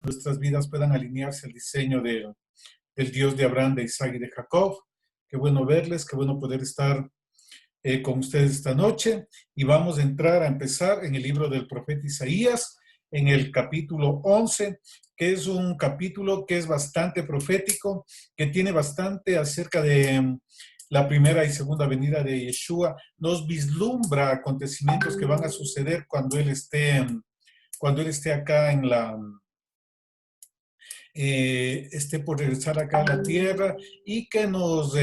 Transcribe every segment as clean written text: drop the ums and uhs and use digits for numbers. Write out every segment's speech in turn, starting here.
nuestras vidas puedan alinearse al diseño del Dios de Abraham, de Isaac y de Jacob. Qué bueno verles, qué bueno poder estar con ustedes esta noche. Y vamos a empezar en el libro del profeta Isaías, en el capítulo 11, que es un capítulo que es bastante profético, que tiene bastante acerca de la primera y segunda venida de Yeshua. Nos vislumbra acontecimientos que van a suceder cuando Él esté acá esté por regresar acá a la tierra, y que nos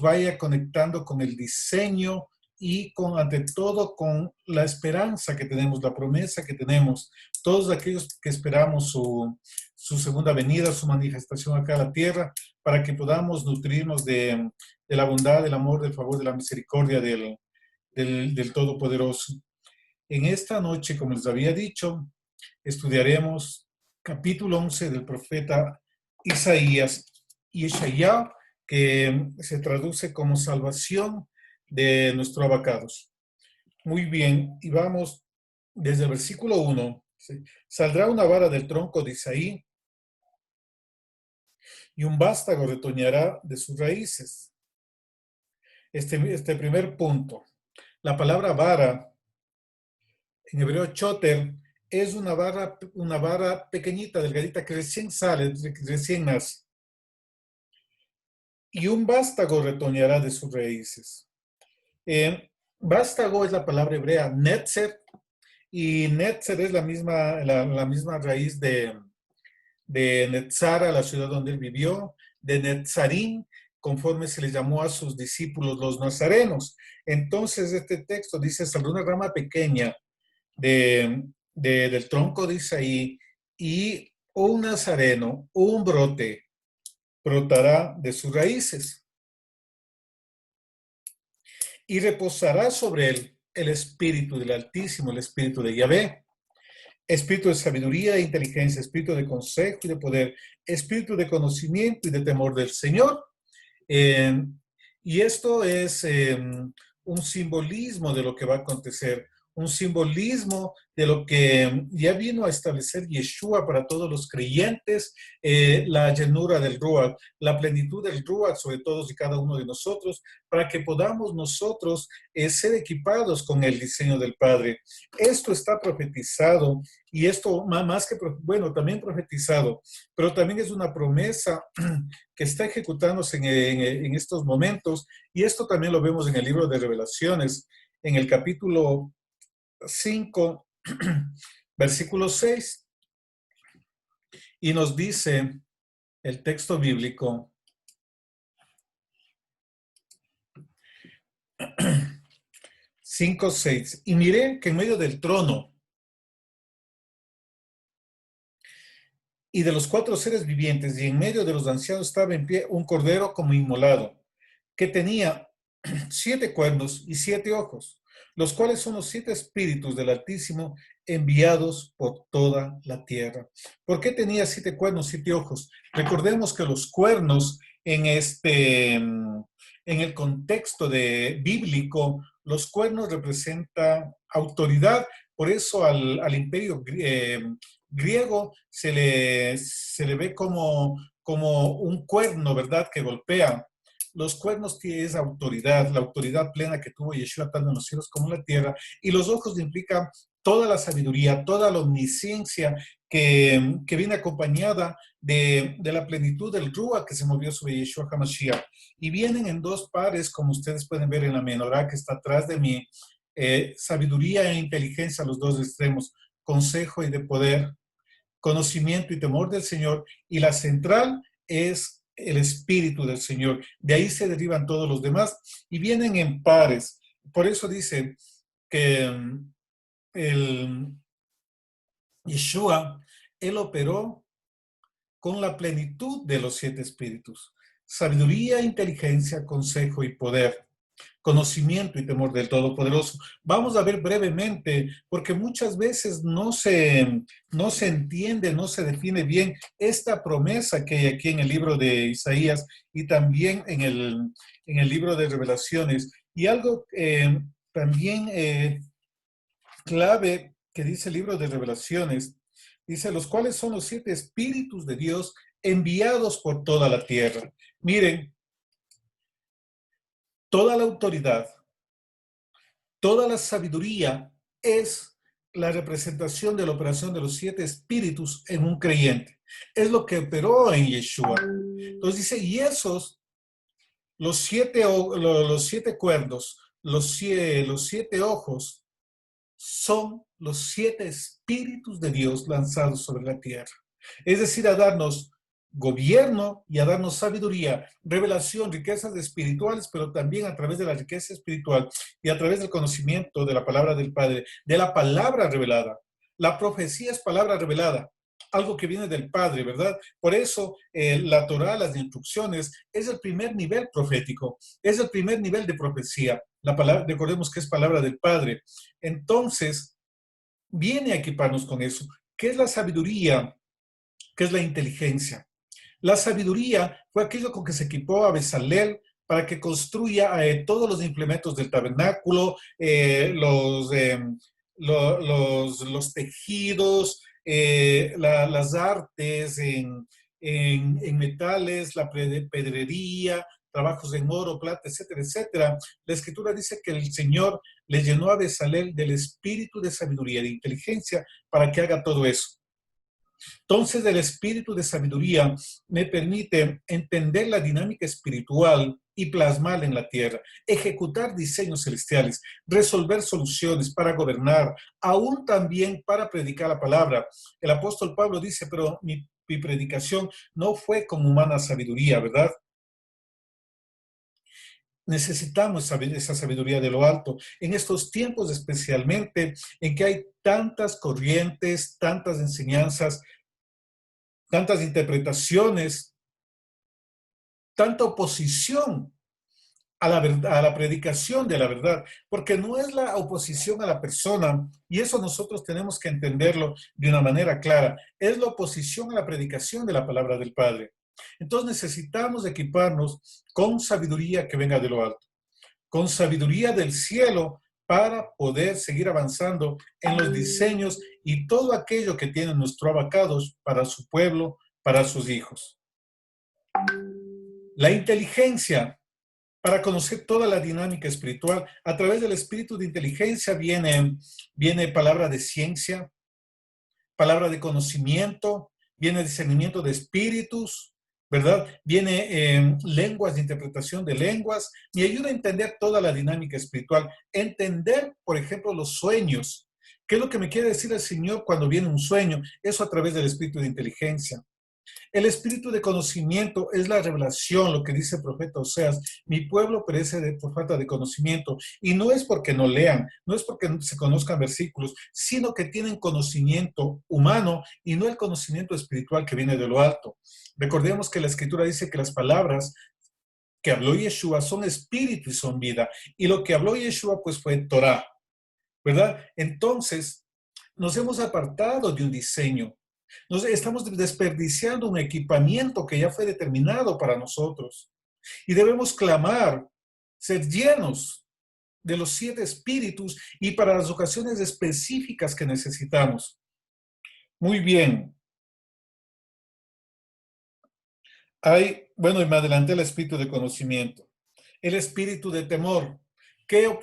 vaya conectando con el diseño y ante todo con la esperanza que tenemos, la promesa que tenemos, todos aquellos que esperamos su segunda venida, su manifestación acá a la tierra, para que podamos nutrirnos de la bondad, del amor, del favor, de la misericordia del Todopoderoso. En esta noche, como les había dicho, estudiaremos capítulo 11 del profeta Isaías, Yeshayá, que se traduce como salvación de nuestro abacados. Muy bien, y vamos desde el versículo 1. ¿Sí? Saldrá una vara del tronco de Isaí y un vástago retoñará de sus raíces. Este primer punto. La palabra vara, en hebreo choter, es una vara pequeñita, delgadita, que recién sale, recién nace. Y un vástago retoñará de sus raíces. Vástago es la palabra hebrea netzer, y netzer es la misma raíz de Netzara, la ciudad donde él vivió, de Netzarín, conforme se le llamó a sus discípulos los nazarenos. Entonces este texto dice, saldrá una rama pequeña del tronco de Isaí, y un nazareno, un brote, brotará de sus raíces. Y reposará sobre él el espíritu del Altísimo, el espíritu de Yahvé, espíritu de sabiduría e inteligencia, espíritu de consejo y de poder, espíritu de conocimiento y de temor del Señor. Y esto es un simbolismo de lo que va a acontecer, un simbolismo de lo que ya vino a establecer Yeshua para todos los creyentes, la llenura del Ruach, la plenitud del Ruach sobre todos y cada uno de nosotros, para que podamos nosotros ser equipados con el diseño del Padre. Esto está profetizado, y esto más que, bueno, también profetizado, pero también es una promesa que está ejecutándose en estos momentos, y esto también lo vemos en el libro de Revelaciones, en el capítulo 5, versículo 6, y nos dice el texto bíblico: 5:6, y miré que en medio del trono y de los 4 seres vivientes y en medio de los ancianos estaba en pie un cordero como inmolado, que tenía 7 cuernos y 7 ojos, los cuales son los 7 espíritus del Altísimo enviados por toda la tierra. ¿Por qué tenía 7 cuernos, 7 ojos? Recordemos que los cuernos en el contexto bíblico, los cuernos representan autoridad. Por eso al imperio griego se le ve como un cuerno, ¿verdad?, que golpea. Los cuernos es autoridad, la autoridad plena que tuvo Yeshua tanto en los cielos como en la tierra, y los ojos implican toda la sabiduría, toda la omnisciencia que viene acompañada de la plenitud del Ruach que se movió sobre Yeshua HaMashiach. Y vienen en 2 pares, como ustedes pueden ver en la menorá que está atrás de mí, sabiduría e inteligencia a los 2 extremos, consejo y de poder, conocimiento y temor del Señor, y la central es el Espíritu del Señor. De ahí se derivan todos los demás y vienen en pares. Por eso dice que el Yeshua, él operó con la plenitud de los 7 espíritus: sabiduría, inteligencia, consejo y poder, conocimiento y temor del Todopoderoso. Vamos a ver brevemente, porque muchas veces no se entiende, no se define bien esta promesa que hay aquí en el libro de Isaías y también en el libro de Revelaciones. Y algo también clave que dice el libro de Revelaciones, Dice, los cuales son los 7 espíritus de Dios enviados por toda la tierra. Miren, toda la autoridad, toda la sabiduría es la representación de la operación de los 7 espíritus en un creyente. Es lo que operó en Yeshua. Entonces dice, y esos, los 7 cuernos, los 7 ojos, son los 7 espíritus de Dios lanzados sobre la tierra. Es decir, a darnos gobierno y a darnos sabiduría, revelación, riquezas espirituales, pero también a través de la riqueza espiritual y a través del conocimiento de la palabra del Padre, de la palabra revelada. La profecía es palabra revelada, algo que viene del Padre, ¿verdad? Por eso la Torah, las instrucciones, es el primer nivel profético, es el primer nivel de profecía. La palabra, recordemos que es palabra del Padre. Entonces, viene a equiparnos con eso. ¿Qué es la sabiduría? ¿Qué es la inteligencia? La sabiduría fue aquello con que se equipó a Bezalel para que construya todos los implementos del tabernáculo, los tejidos, las artes en metales, la pedrería, trabajos en oro, plata, etcétera, etcétera. La escritura dice que el Señor le llenó a Bezalel del espíritu de sabiduría, de inteligencia, para que haga todo eso. Entonces, el espíritu de sabiduría me permite entender la dinámica espiritual y plasmarla en la tierra, ejecutar diseños celestiales, resolver soluciones para gobernar, aún también para predicar la palabra. El apóstol Pablo dice, pero mi predicación no fue con humana sabiduría, ¿verdad? Necesitamos esa sabiduría de lo alto, en estos tiempos especialmente en que hay tantas corrientes, tantas enseñanzas, tantas interpretaciones, tanta oposición a la verdad, a la predicación de la verdad, porque no es la oposición a la persona, y eso nosotros tenemos que entenderlo de una manera clara, es la oposición a la predicación de la palabra del Padre. Entonces necesitamos equiparnos con sabiduría que venga de lo alto, con sabiduría del cielo para poder seguir avanzando en los diseños y todo aquello que tiene nuestro abacados para su pueblo, para sus hijos. La inteligencia para conocer toda la dinámica espiritual. A través del espíritu de inteligencia viene palabra de ciencia, palabra de conocimiento, viene discernimiento de espíritus, ¿verdad? Viene lenguas, de interpretación de lenguas, y ayuda a entender toda la dinámica espiritual. Entender, por ejemplo, los sueños. ¿Qué es lo que me quiere decir el Señor cuando viene un sueño? Eso a través del espíritu de inteligencia. El espíritu de conocimiento es la revelación, lo que dice el profeta Oseas, mi pueblo perece por falta de conocimiento. Y no es porque no lean, no es porque no se conozcan versículos, sino que tienen conocimiento humano y no el conocimiento espiritual que viene de lo alto. Recordemos que la escritura dice que las palabras que habló Yeshua son espíritu y son vida. Y lo que habló Yeshua pues fue Torah, ¿verdad? Entonces, nos hemos apartado de un diseño. Nos estamos desperdiciando un equipamiento que ya fue determinado para nosotros. Y debemos clamar, ser llenos de los 7 espíritus y para las ocasiones específicas que necesitamos. Muy bien. Bueno, y me adelanté el espíritu de conocimiento. El espíritu de temor.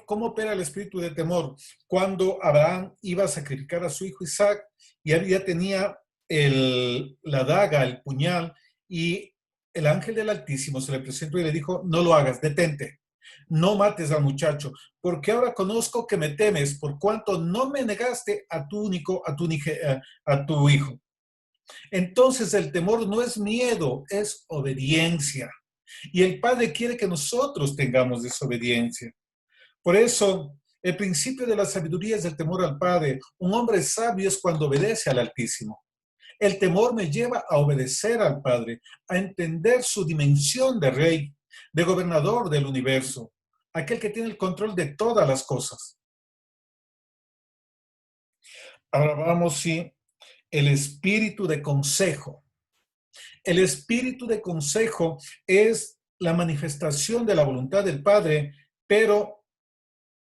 ¿Cómo opera el espíritu de temor? Cuando Abraham iba a sacrificar a su hijo Isaac y ya tenía la daga, el puñal, y el ángel del Altísimo se le presentó y le dijo, no lo hagas, detente, no mates al muchacho, porque ahora conozco que me temes por cuanto no me negaste a tu hijo. Entonces el temor no es miedo, es obediencia. Y el Padre quiere que nosotros tengamos desobediencia. Por eso, el principio de la sabiduría es el temor al Padre. Un hombre sabio es cuando obedece al Altísimo. El temor me lleva a obedecer al Padre, a entender su dimensión de rey, de gobernador del universo, aquel que tiene el control de todas las cosas. Ahora vamos, sí, el espíritu de consejo. El espíritu de consejo es la manifestación de la voluntad del Padre, pero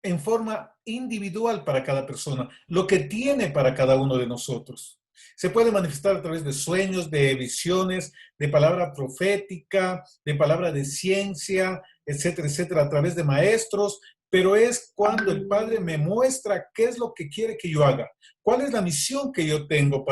en forma individual para cada persona, lo que tiene para cada uno de nosotros. Se puede manifestar a través de sueños, de visiones, de palabra profética, de palabra de ciencia, etcétera, etcétera, a través de maestros, pero es cuando el Padre me muestra qué es lo que quiere que yo haga, cuál es la misión que yo tengo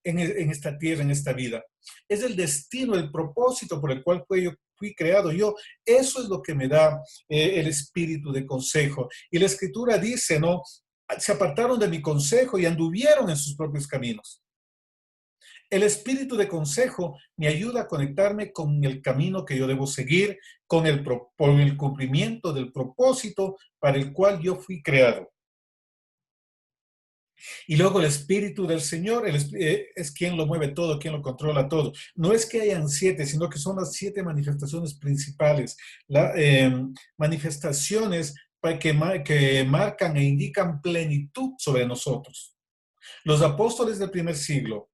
en esta tierra, en esta vida. Es el destino, el propósito por el cual fui creado yo. Eso es lo que me da el espíritu de consejo. Y la escritura dice, ¿no? Se apartaron de mi consejo y anduvieron en sus propios caminos. El espíritu de consejo me ayuda a conectarme con el camino que yo debo seguir, con el cumplimiento del propósito para el cual yo fui creado. Y luego el espíritu del Señor es quien lo mueve todo, quien lo controla todo. No es que hayan 7, sino que son las 7 manifestaciones principales, manifestaciones que marcan e indican plenitud sobre nosotros. Los apóstoles del primer siglo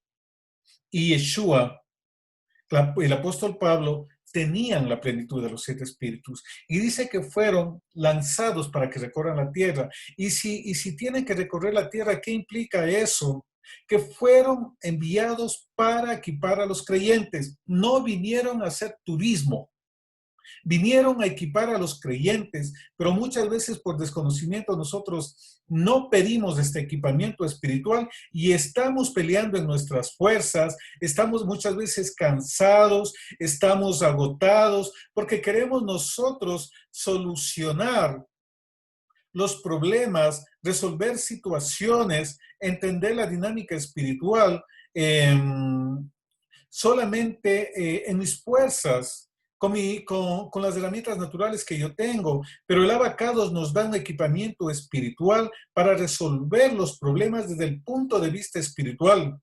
y Yeshua, el apóstol Pablo, tenían la plenitud de los 7 espíritus. Y dice que fueron lanzados para que recorran la tierra. Y si tienen que recorrer la tierra, ¿qué implica eso? Que fueron enviados para equipar a los creyentes. No vinieron a hacer turismo. Vinieron a equipar a los creyentes, pero muchas veces por desconocimiento nosotros no pedimos este equipamiento espiritual y estamos peleando en nuestras fuerzas, estamos muchas veces cansados, estamos agotados, porque queremos nosotros solucionar los problemas, resolver situaciones, entender la dinámica espiritual solamente en mis fuerzas, con las herramientas naturales que yo tengo, pero el Abacados nos da un equipamiento espiritual para resolver los problemas desde el punto de vista espiritual,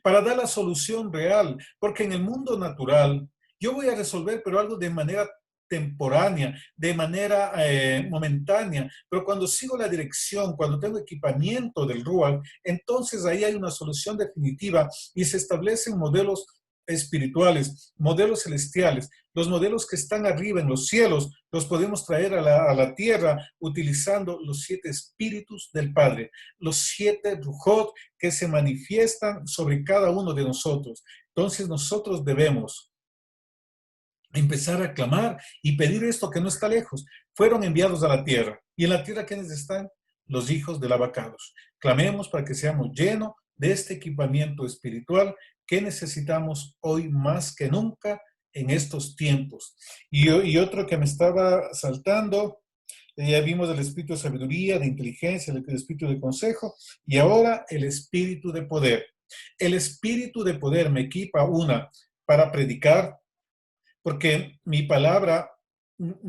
para dar la solución real, porque en el mundo natural yo voy a resolver, pero algo de manera temporánea, de manera momentánea, pero cuando sigo la dirección, cuando tengo equipamiento del RUAL, entonces ahí hay una solución definitiva y se establecen modelos espirituales, modelos celestiales, los modelos que están arriba en los cielos, los podemos traer a la tierra utilizando los 7 espíritus del Padre, los 7 Rujot que se manifiestan sobre cada uno de nosotros. Entonces nosotros debemos empezar a clamar y pedir esto que no está lejos. Fueron enviados a la tierra. ¿Y en la tierra quiénes están? Los hijos del Abacados. Clamemos para que seamos llenos de este equipamiento espiritual que necesitamos hoy más que nunca en estos tiempos. Y otro que me estaba saltando, ya vimos el espíritu de sabiduría, de inteligencia, el espíritu de consejo, y ahora el espíritu de poder. El espíritu de poder me equipa para predicar, porque mi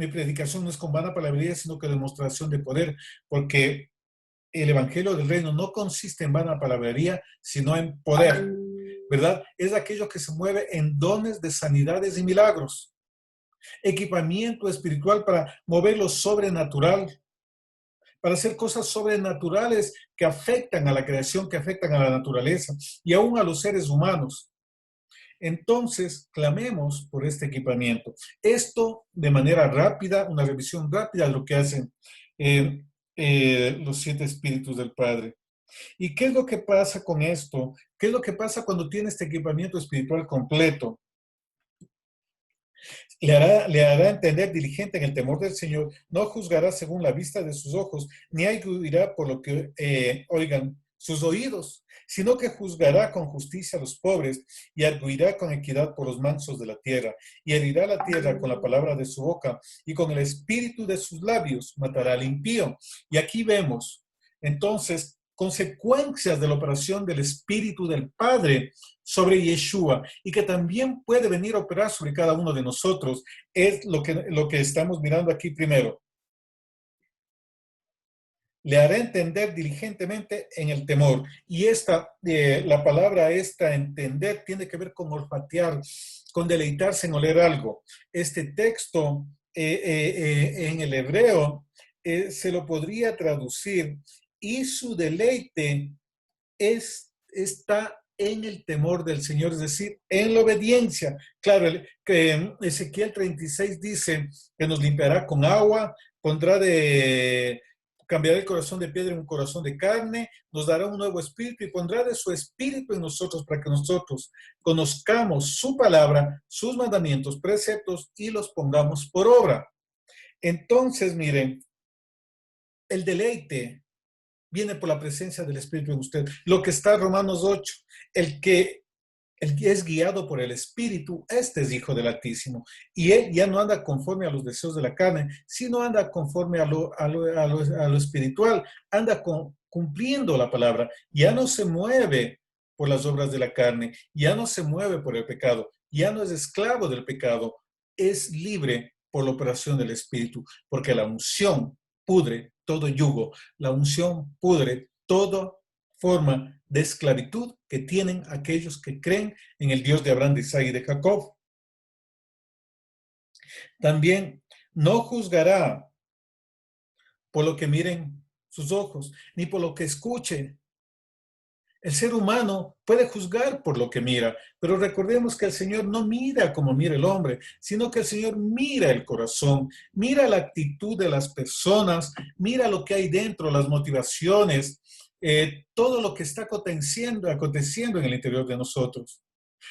predicación no es con vana palabrería, sino que demostración de poder, porque el evangelio del reino no consiste en vana palabrería, sino en poder, ¿verdad? Es aquello que se mueve en dones de sanidades y milagros. Equipamiento espiritual para mover lo sobrenatural, para hacer cosas sobrenaturales que afectan a la creación, que afectan a la naturaleza y aún a los seres humanos. Entonces, clamemos por este equipamiento. Esto de manera rápida, una revisión rápida de lo que hacen los 7 espíritus del Padre. ¿Y qué es lo que pasa con esto? ¿Qué es lo que pasa cuando tiene este equipamiento espiritual completo? Le hará entender diligente en el temor del Señor, no juzgará según la vista de sus ojos, ni acudirá por lo que oigan sus oídos, sino que juzgará con justicia a los pobres y arguirá con equidad por los mansos de la tierra, y herirá la tierra con la palabra de su boca, y con el espíritu de sus labios matará al impío. Y aquí vemos, entonces, consecuencias de la operación del Espíritu del Padre sobre Yeshua y que también puede venir a operar sobre cada uno de nosotros, es lo que estamos mirando aquí primero. Le hará entender diligentemente en el temor. Y la palabra entender, tiene que ver con olfatear, con deleitarse en oler algo. Este texto en el hebreo se lo podría traducir y su deleite está en el temor del Señor, es decir, en la obediencia. Claro, que Ezequiel 36 dice que nos limpiará con agua, pondrá cambiará el corazón de piedra en un corazón de carne, nos dará un nuevo espíritu y pondrá de su espíritu en nosotros para que nosotros conozcamos su palabra, sus mandamientos, preceptos y los pongamos por obra. Entonces, miren, el deleite viene por la presencia del Espíritu en usted. Lo que está en Romanos 8, el que es guiado por el Espíritu, este es hijo del Altísimo. Y él ya no anda conforme a los deseos de la carne, sino anda conforme a lo espiritual, anda cumpliendo la palabra. Ya no se mueve por las obras de la carne, ya no se mueve por el pecado, ya no es esclavo del pecado, es libre por la operación del Espíritu, porque la unción pudre todo yugo, la unción pudre toda forma de esclavitud que tienen aquellos que creen en el Dios de Abraham, de Isaac y de Jacob. También no juzgará por lo que miren sus ojos, ni por lo que escuche. El ser humano puede juzgar por lo que mira, pero recordemos que el Señor no mira como mira el hombre, sino que el Señor mira el corazón, mira la actitud de las personas, mira lo que hay dentro, las motivaciones, todo lo que está aconteciendo en el interior de nosotros.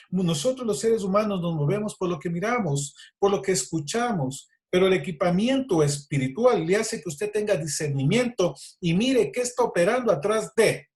Nosotros los seres humanos nos movemos por lo que miramos, por lo que escuchamos, pero el equipamiento espiritual le hace que usted tenga discernimiento y mire qué está operando atrás de.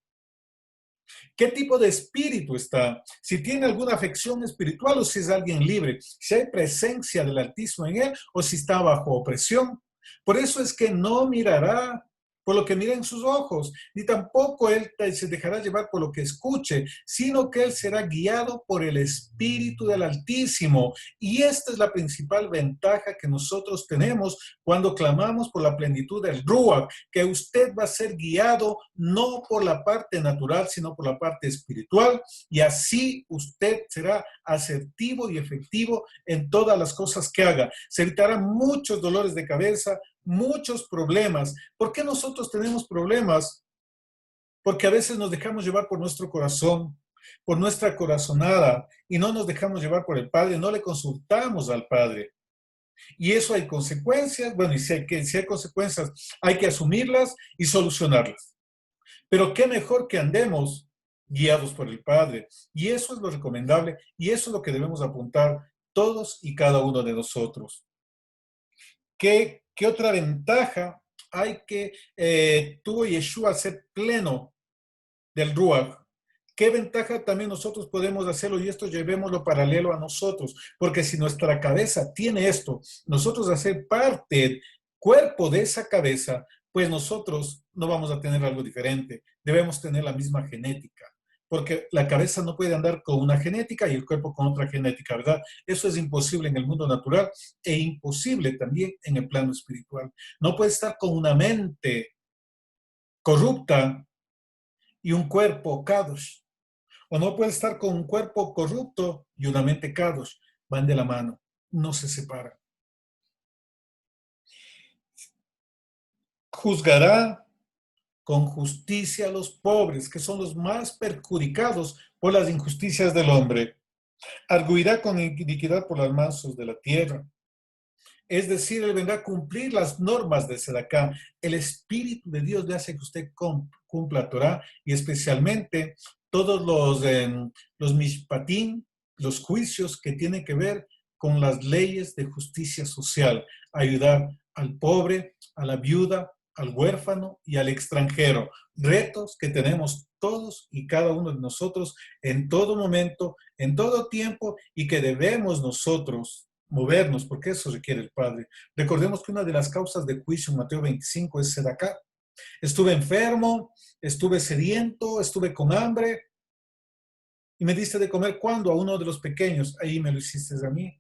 ¿Qué tipo de espíritu está? Si tiene alguna afección espiritual o si es alguien libre, si hay presencia del Altísimo en él o si está bajo opresión. Por eso es que no mirará por lo que mira en sus ojos, ni tampoco él se dejará llevar por lo que escuche, sino que él será guiado por el Espíritu del Altísimo. Y esta es la principal ventaja que nosotros tenemos cuando clamamos por la plenitud del Ruach, que usted va a ser guiado no por la parte natural, sino por la parte espiritual, y así usted será asertivo y efectivo en todas las cosas que haga. Se evitarán muchos dolores de cabeza, muchos problemas. ¿Por qué nosotros tenemos problemas? Porque a veces nos dejamos llevar por nuestro corazón, por nuestra corazonada, y no nos dejamos llevar por el Padre, no le consultamos al Padre. Y eso hay consecuencias, bueno, y si hay consecuencias, hay que asumirlas y solucionarlas. Pero qué mejor que andemos guiados por el Padre. Y eso es lo recomendable y eso es lo que debemos apuntar todos y cada uno de nosotros. ¿Qué otra ventaja hay que tuvo Yeshua ser pleno del Ruach? ¿Qué ventaja también nosotros podemos hacerlo? Y esto llevémoslo paralelo a nosotros, porque si nuestra cabeza tiene esto, nosotros hacer parte, cuerpo de esa cabeza, pues nosotros no vamos a tener algo diferente. Debemos tener la misma genética, porque la cabeza no puede andar con una genética y el cuerpo con otra genética, ¿verdad? Eso es imposible en el mundo natural e imposible también en el plano espiritual. No puede estar con una mente corrupta y un cuerpo kadosh. O no puede estar con un cuerpo corrupto y una mente kadosh. Van de la mano, no se separan. Juzgará con justicia a los pobres, que son los más perjudicados por las injusticias del hombre. Arguirá con iniquidad por las mansos de la tierra. Es decir, él vendrá a cumplir las normas de Sedacá. El Espíritu de Dios le hace que usted cumpla Torah y especialmente todos los mishpatim, los juicios que tienen que ver con las leyes de justicia social. Ayudar al pobre, a la viuda, al huérfano y al extranjero. Retos que tenemos todos y cada uno de nosotros en todo momento, en todo tiempo y que debemos nosotros movernos, porque eso requiere el Padre. Recordemos que una de las causas de juicio en Mateo 25 es sedacá. Estuve enfermo, estuve sediento, estuve con hambre y me diste de comer cuando a uno de los pequeños, ahí me lo hiciste a mí.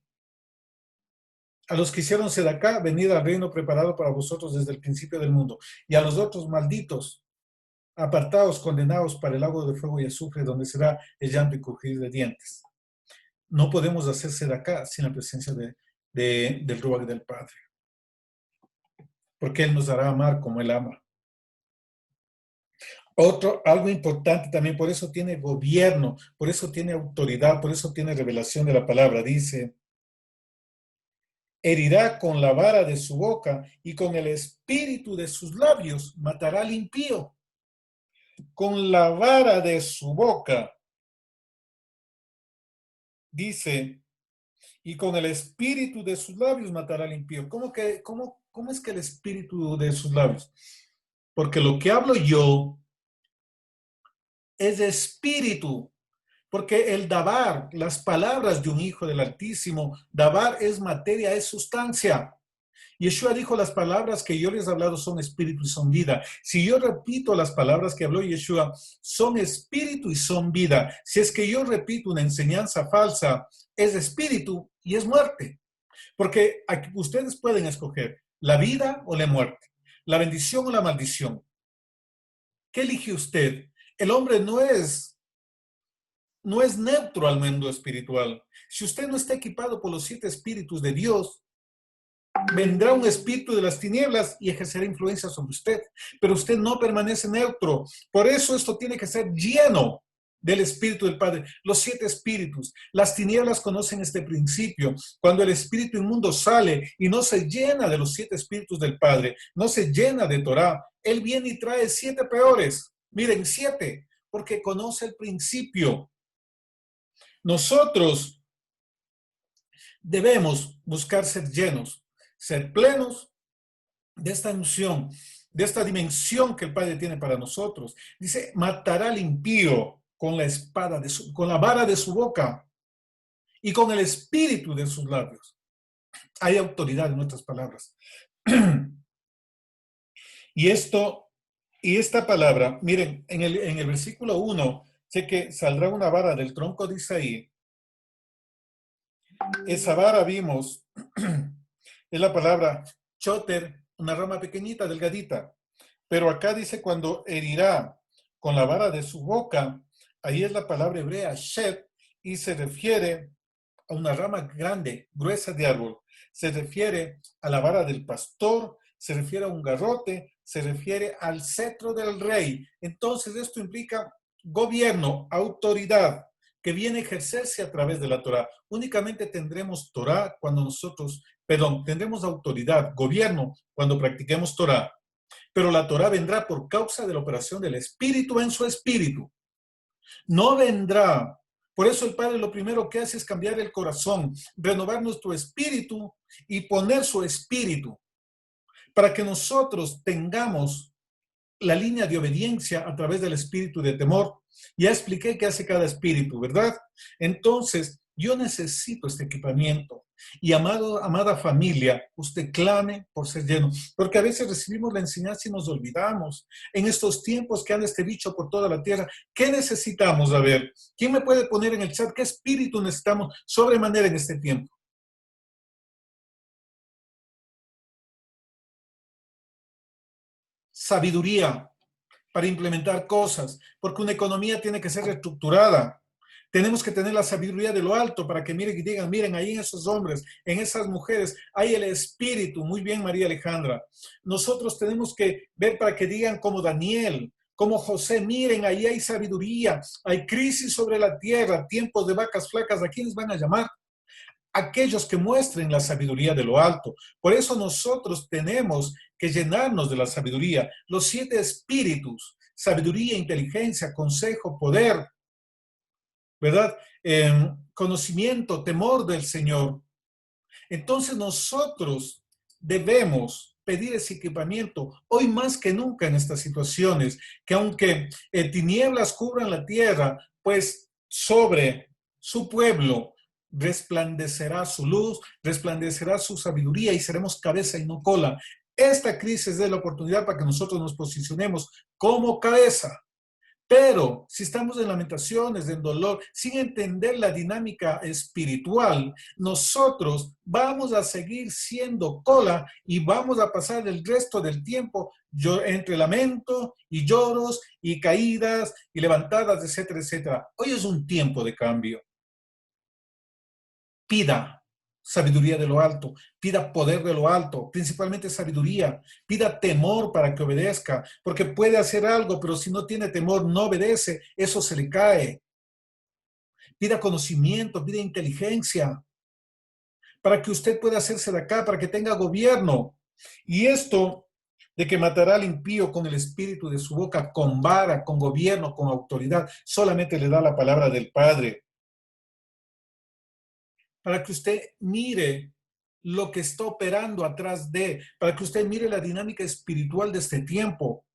A los que hicieron sedacá, venid al reino preparado para vosotros desde el principio del mundo. Y a los otros malditos, apartados, condenados para el lago de fuego y azufre, donde será el llanto y crujir de dientes. No podemos hacer sedacá sin la presencia del Ruach del Padre, porque Él nos hará amar como Él ama. Algo importante también, por eso tiene gobierno, por eso tiene autoridad, por eso tiene revelación de la palabra. Dice, herirá con la vara de su boca y con el espíritu de sus labios matará al impío. Con la vara de su boca, dice, y con el espíritu de sus labios matará al impío. ¿Cómo es que el espíritu de sus labios? Porque lo que hablo yo es de espíritu. Porque el dabar, las palabras de un hijo del Altísimo, dabar es materia, es sustancia. Yeshua dijo, las palabras que yo les he hablado son espíritu y son vida. Si yo repito las palabras que habló Yeshua, son espíritu y son vida. Si es que yo repito una enseñanza falsa, es espíritu y es muerte. Porque aquí ustedes pueden escoger la vida o la muerte, la bendición o la maldición. ¿Qué elige usted? El hombre no es neutro al mundo espiritual. Si usted no está equipado por los 7 espíritus de Dios, vendrá un espíritu de las tinieblas y ejercerá influencia sobre usted, pero usted no permanece neutro. Por eso esto tiene que ser lleno del Espíritu del Padre. Los 7 espíritus. Las tinieblas conocen este principio. Cuando el espíritu inmundo sale y no se llena de los 7 espíritus del Padre, no se llena de Torah, él viene y trae 7 peores. Miren, 7, porque conoce el principio. Nosotros debemos buscar ser llenos, ser plenos de esta unción, de esta dimensión que el Padre tiene para nosotros. Dice, matará al impío con la espada con la vara de su boca y con el espíritu de sus labios. Hay autoridad en nuestras palabras. Y esta palabra, miren, en el versículo 1, sé que saldrá una vara del tronco de Isaí. Esa vara vimos, es la palabra choter, una rama pequeñita, delgadita. Pero acá dice cuando herirá con la vara de su boca, ahí es la palabra hebrea shet, y se refiere a una rama grande, gruesa de árbol. Se refiere a la vara del pastor, se refiere a un garrote, se refiere al cetro del rey. Entonces esto implica gobierno, autoridad, que viene a ejercerse a través de la Torah. Únicamente tendremos Torah cuando tendremos autoridad, gobierno, cuando practiquemos Torah. Pero la Torah vendrá por causa de la operación del Espíritu en su espíritu. No vendrá. Por eso el Padre lo primero que hace es cambiar el corazón, renovar nuestro espíritu y poner su espíritu para que nosotros tengamos la línea de obediencia a través del espíritu de temor. Ya expliqué qué hace cada espíritu, ¿verdad? Entonces, yo necesito este equipamiento. Y amada familia, usted clame por ser lleno, porque a veces recibimos la enseñanza y nos olvidamos. En estos tiempos que anda este bicho por toda la tierra, ¿qué necesitamos? A ver, ¿quién me puede poner en el chat qué espíritu necesitamos sobremanera en este tiempo? Sabiduría para implementar cosas, porque una economía tiene que ser reestructurada. Tenemos que tener la sabiduría de lo alto para que miren y digan, miren, ahí en esos hombres, en esas mujeres, hay el espíritu. Muy bien, María Alejandra. Nosotros tenemos que ver para que digan como Daniel, como José, miren, ahí hay sabiduría, hay crisis sobre la tierra, tiempos de vacas flacas, ¿a quiénes van a llamar? Aquellos que muestren la sabiduría de lo alto. Por eso nosotros tenemos que llenarnos de la sabiduría. Los 7 espíritus, sabiduría, inteligencia, consejo, poder, ¿verdad? Conocimiento, temor del Señor. Entonces nosotros debemos pedir ese equipamiento hoy más que nunca en estas situaciones, que aunque tinieblas cubran la tierra, pues sobre su pueblo resplandecerá su luz, resplandecerá su sabiduría y seremos cabeza y no cola. Esta crisis es la oportunidad para que nosotros nos posicionemos como cabeza. Pero si estamos en lamentaciones, en dolor, sin entender la dinámica espiritual, nosotros vamos a seguir siendo cola y vamos a pasar el resto del tiempo entre lamento y lloros y caídas y levantadas, etcétera, etcétera. Hoy es un tiempo de cambio. Pida sabiduría de lo alto, pida poder de lo alto, principalmente sabiduría, pida temor para que obedezca, porque puede hacer algo, pero si no tiene temor, no obedece, eso se le cae. Pida conocimiento, pida inteligencia, para que usted pueda hacerse de acá, para que tenga gobierno. Y esto de que matará al impío con el espíritu de su boca, con vara, con gobierno, con autoridad, solamente le da la palabra del Padre. Para que usted mire lo que está operando atrás para que usted mire la dinámica espiritual de este tiempo.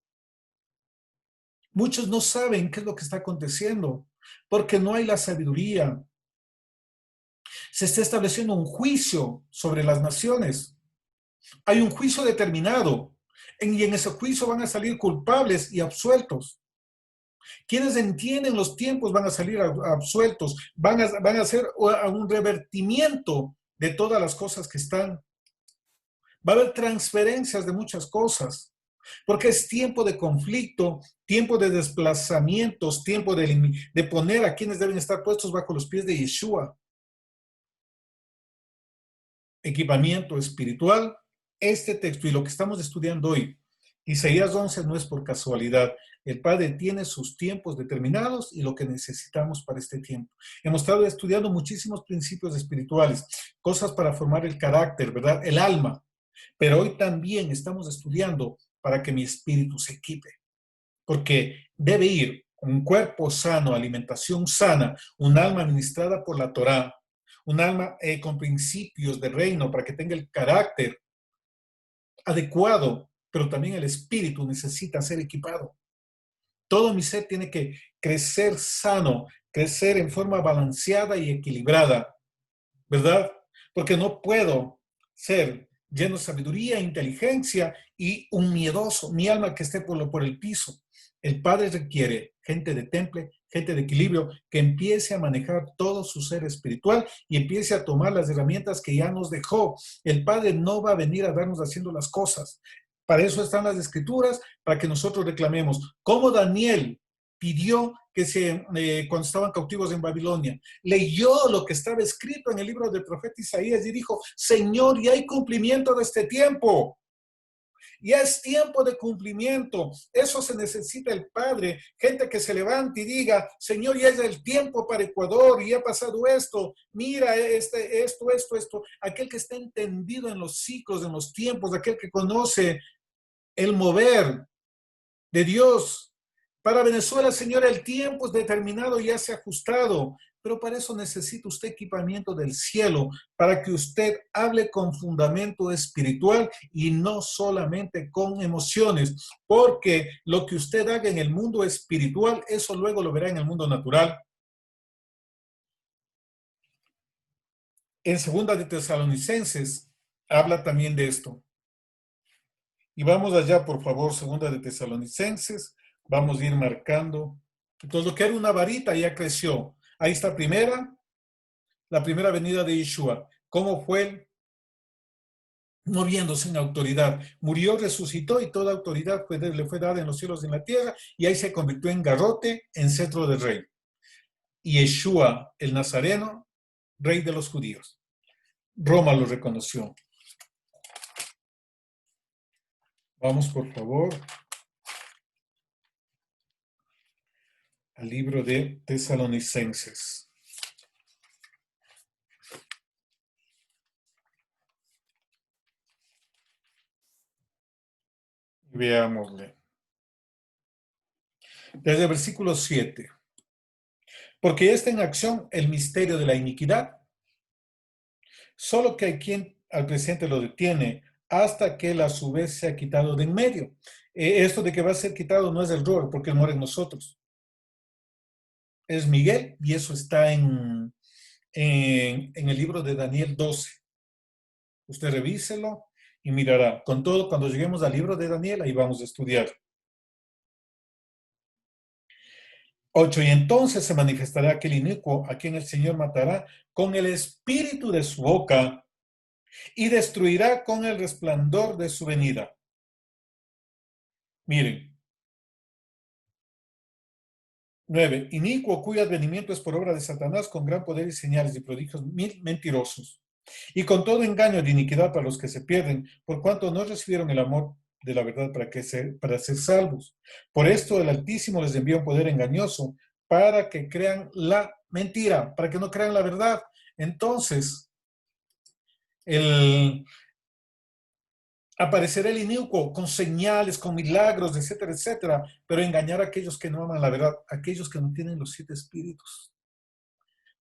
Muchos no saben qué es lo que está aconteciendo, porque no hay la sabiduría. Se está estableciendo un juicio sobre las naciones. Hay un juicio determinado, y en ese juicio van a salir culpables y absueltos. Quienes entienden los tiempos van a salir absueltos, van a hacer un revertimiento de todas las cosas que están. Va a haber transferencias de muchas cosas, porque es tiempo de conflicto, tiempo de desplazamientos, tiempo de poner a quienes deben estar puestos bajo los pies de Yeshua. Equipamiento espiritual, este texto y lo que estamos estudiando hoy, Isaías 11, no es por casualidad. El Padre tiene sus tiempos determinados y lo que necesitamos para este tiempo. Hemos estado estudiando muchísimos principios espirituales, cosas para formar el carácter, ¿verdad? El alma. Pero hoy también estamos estudiando para que mi espíritu se equipe, porque debe ir un cuerpo sano, alimentación sana, un alma administrada por la Torá, un alma con principios de reino para que tenga el carácter adecuado, pero también el espíritu necesita ser equipado. Todo mi ser tiene que crecer sano, crecer en forma balanceada y equilibrada, ¿verdad? Porque no puedo ser lleno de sabiduría, inteligencia y un miedoso, mi alma que esté por el piso. El Padre requiere gente de temple, gente de equilibrio, que empiece a manejar todo su ser espiritual y empiece a tomar las herramientas que ya nos dejó. El Padre no va a venir a darnos haciendo las cosas. Para eso están las escrituras, para que nosotros reclamemos. Como Daniel pidió cuando estaban cautivos en Babilonia, leyó lo que estaba escrito en el libro del profeta Isaías y dijo, Señor, ya hay cumplimiento de este tiempo. Ya es tiempo de cumplimiento. Eso se necesita el Padre. Gente que se levante y diga, Señor, ya es el tiempo para Ecuador y ha pasado esto. Mira esto. Aquel que está entendido en los ciclos, en los tiempos, aquel que conoce el mover de Dios. Para Venezuela, Señor, el tiempo es determinado y ya se ha ajustado, pero para eso necesita usted equipamiento del cielo, para que usted hable con fundamento espiritual y no solamente con emociones, porque lo que usted haga en el mundo espiritual, eso luego lo verá en el mundo natural. En Segunda de Tesalonicenses habla también de esto. Y vamos allá, por favor, Segunda de Tesalonicenses. Vamos a ir marcando. Entonces, lo que era una varita ya creció. Ahí está la primera venida de Yeshua. ¿Cómo fue él? Moviéndose en autoridad. Murió, resucitó y toda autoridad le fue dada en los cielos y en la tierra. Y ahí se convirtió en garrote, en cetro del rey. Y Yeshua, el Nazareno, rey de los judíos. Roma lo reconoció. Vamos, por favor, al libro de Tesalonicenses. Veámosle. Desde el versículo 7. Porque ya está en acción el misterio de la iniquidad, solo que hay quien al presente lo detiene hasta que él a su vez se ha quitado de en medio. Esto de que va a ser quitado no es el robo, porque él muere en nosotros. Es Miguel, y eso está en el libro de Daniel 12. Usted revíselo y mirará. Con todo, cuando lleguemos al libro de Daniel, ahí vamos a estudiar. 8. Y entonces se manifestará aquel inicuo a quien el Señor matará con el espíritu de su boca y destruirá con el resplandor de su venida. Miren. 9. Inicuo cuyo advenimiento es por obra de Satanás con gran poder y señales y prodigios mentirosos. Y con todo engaño de iniquidad para los que se pierden, por cuanto no recibieron el amor de la verdad para ser salvos. Por esto el Altísimo les envía un poder engañoso para que crean la mentira, para que no crean la verdad. Entonces, El, aparecerá el inicuo con señales, con milagros, etcétera, etcétera, pero engañar a aquellos que no aman la verdad, aquellos que no tienen los 7 espíritus.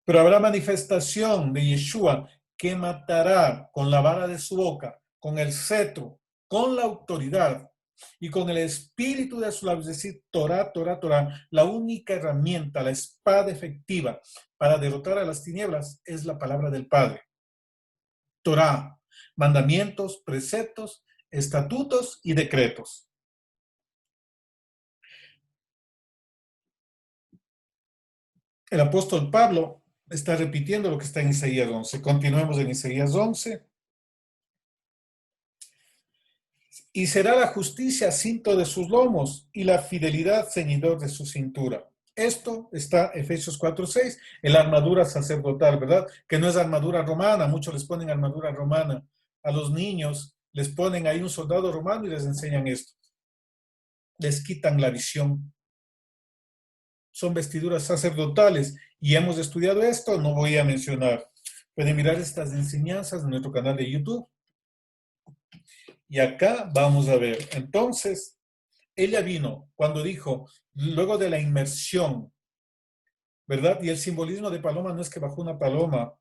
Pero habrá manifestación de Yeshua que matará con la vara de su boca, con el cetro, con la autoridad y con el espíritu de su labio, es decir, Torah, Torah, Torah. La única herramienta, la espada efectiva para derrotar a las tinieblas es la palabra del Padre. Torah, mandamientos, preceptos, estatutos y decretos. El apóstol Pablo está repitiendo lo que está en Isaías 11. Continuemos en Isaías 11. Y será la justicia cinto de sus lomos y la fidelidad ceñidor de su cintura. Esto está Efesios 4:6, el armadura sacerdotal, ¿verdad? Que no es armadura romana, muchos les ponen armadura romana. A los niños les ponen ahí un soldado romano y les enseñan esto. Les quitan la visión. Son vestiduras sacerdotales y hemos estudiado esto, no voy a mencionar. Pueden mirar estas enseñanzas en nuestro canal de YouTube. Y acá vamos a ver. Entonces, ella vino cuando dijo, luego de la inmersión, ¿verdad? Y el simbolismo de paloma no es que bajó una paloma,